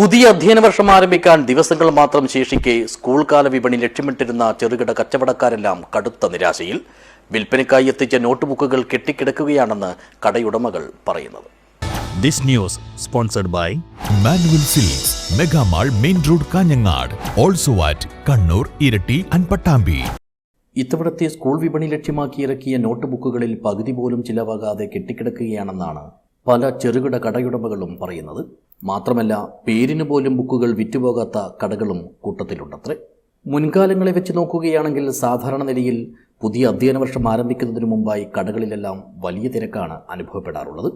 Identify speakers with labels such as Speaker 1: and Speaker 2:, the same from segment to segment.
Speaker 1: പുതിയ അധ്യയന വർഷം ആരംഭിക്കാൻ ദിവസങ്ങൾ മാത്രം ശേഷിക്കെ സ്കൂൾ കാല വിപണി ലക്ഷ്യമിട്ടിരുന്ന ചെറുകിട കച്ചവടക്കാരെല്ലാം കടുത്ത നിരാശയിൽ. വിൽപ്പനയ്ക്കായി എത്തിച്ച നോട്ട്ബുക്കുകൾ കെട്ടിക്കിടക്കുകയാണെന്ന് കടയുടമകൾ പറയുന്നത്.
Speaker 2: This news sponsored by Manuel Silks, mega mall, main road, Kanhangad. Also at Kannur, Iritty and Pattambi.
Speaker 1: ഇത്തവണത്തെ സ്കൂൾ വിപണി ലക്ഷ്യമാക്കി ഇറക്കിയ നോട്ട്ബുക്കുകളിൽ പകുതി പോലും ചിലവാകാതെ കെട്ടിക്കിടക്കുകയാണെന്നാണ് പല ചെറുകിട കടയുടമകളും പറയുന്നത്. മാത്രമല്ല, പേരിന് പോലും ബുക്കുകൾ വിറ്റുപോകാത്ത കടകളും കൂട്ടത്തിലുണ്ടത്രേ. മുൻകാലങ്ങളെ വെച്ച് നോക്കുകയാണെങ്കിൽ സാധാരണ നിലയിൽ പുതിയ അധ്യയന വർഷം ആരംഭിക്കുന്നതിന് മുമ്പായി കടകളിലെല്ലാം വലിയ തിരക്കാണ് അനുഭവപ്പെടാറുള്ളത്.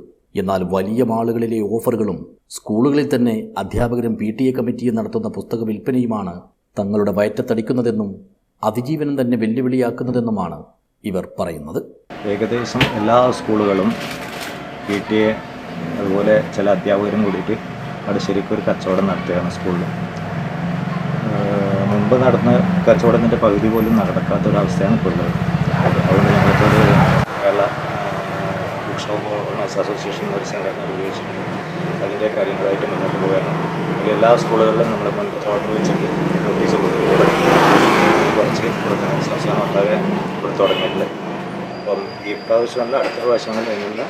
Speaker 1: എന്നാൽ വലിയ മാളുകളിലെ ഓഫറുകളും സ്കൂളുകളിൽ തന്നെ അധ്യാപകരും PTA കമ്മിറ്റിയും നടത്തുന്ന പുസ്തക വിൽപ്പനയുമാണ് തങ്ങളുടെ വയറ്റത്തടിക്കുന്നതെന്നും അതിജീവനം തന്നെ വെല്ലുവിളിയാക്കുന്നതെന്നുമാണ് ഇവർ പറയുന്നത്.
Speaker 3: ഏകദേശം എല്ലാ സ്കൂളുകളും PTA അതുപോലെ ചില അധ്യാപകരും കൂടിയിട്ട് അവിടെ ശരിക്കും ഒരു കച്ചവടം നടത്തുകയാണ് സ്കൂളിൽ. മുമ്പ് നടന്ന കച്ചവടത്തിൻ്റെ പകുതി പോലും നടക്കാത്തൊരവസ്ഥയാണ് ഇപ്പോൾ ഉള്ളത്. അതുകൊണ്ട് ഞങ്ങൾക്കൊരു Kerala book shop owners association ഒരു സംഘടന ഉപയോഗിച്ചിട്ടുണ്ട്. അതിൻ്റെ കാര്യങ്ങളായിട്ട് മുന്നോട്ട് പോവുകയാണ്. എല്ലാ സ്കൂളുകളിലും നമ്മൾ മുൻപത്തെ ഓർഡർ വെച്ചിട്ട് നോട്ടീസ് കുറച്ച് കൊടുക്കുന്നത് സംസ്ഥാനം ഒട്ടാകെ കൊടുത്തു തുടങ്ങിയിട്ടുണ്ട്. അപ്പം ഈ പ്രാവശ്യമല്ല, അടുത്ത പ്രാവശ്യങ്ങളിൽ അതിനുള്ള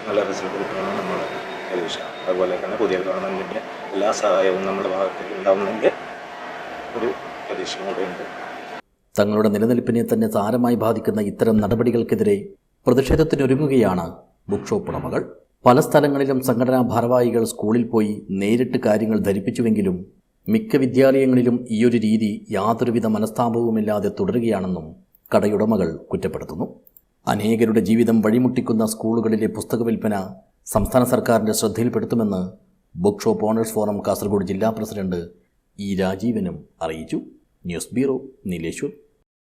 Speaker 3: നല്ല റിസൾട്ട് കിട്ടുമെന്ന് നമ്മൾ പ്രതീക്ഷ. അതുപോലെ തന്നെ പുതിയ ഗവൺമെൻറ്റിൻ്റെ എല്ലാ സഹായവും നമ്മുടെ ഭാഗത്തേക്ക് ഉണ്ടാവുന്നതിൻ്റെ ഒരു പ്രതീക്ഷ കൂടെയുണ്ട്.
Speaker 1: തങ്ങളുടെ നിലനിൽപ്പിനെ തന്നെ സാരമായി ബാധിക്കുന്ന ഇത്തരം നടപടികൾക്കെതിരെ പ്രതിഷേധത്തിനൊരുങ്ങുകയാണ് ബുക്ക് ഷോപ്പ് ഉടമകൾ. പല സ്ഥലങ്ങളിലും സംഘടനാ ഭാരവാഹികൾ സ്കൂളിൽ പോയി നേരിട്ട് കാര്യങ്ങൾ ധരിപ്പിച്ചുവെങ്കിലും മിക്ക വിദ്യാലയങ്ങളിലും ഈയൊരു രീതി യാതൊരുവിധ മനസ്താപവുമില്ലാതെ തുടരുകയാണെന്നും കടയുടമകൾ കുറ്റപ്പെടുത്തുന്നു. അനേകരുടെ ജീവിതം വഴിമുട്ടിക്കുന്ന സ്കൂളുകളിലെ പുസ്തക വിൽപ്പന സംസ്ഥാന സർക്കാരിൻ്റെ ശ്രദ്ധയിൽപ്പെടുത്തുമെന്ന് book shop owners forum Kasargod ജില്ലാ പ്രസിഡന്റ് E. രാജീവനും അറിയിച്ചു. News bureau, Nileshwar.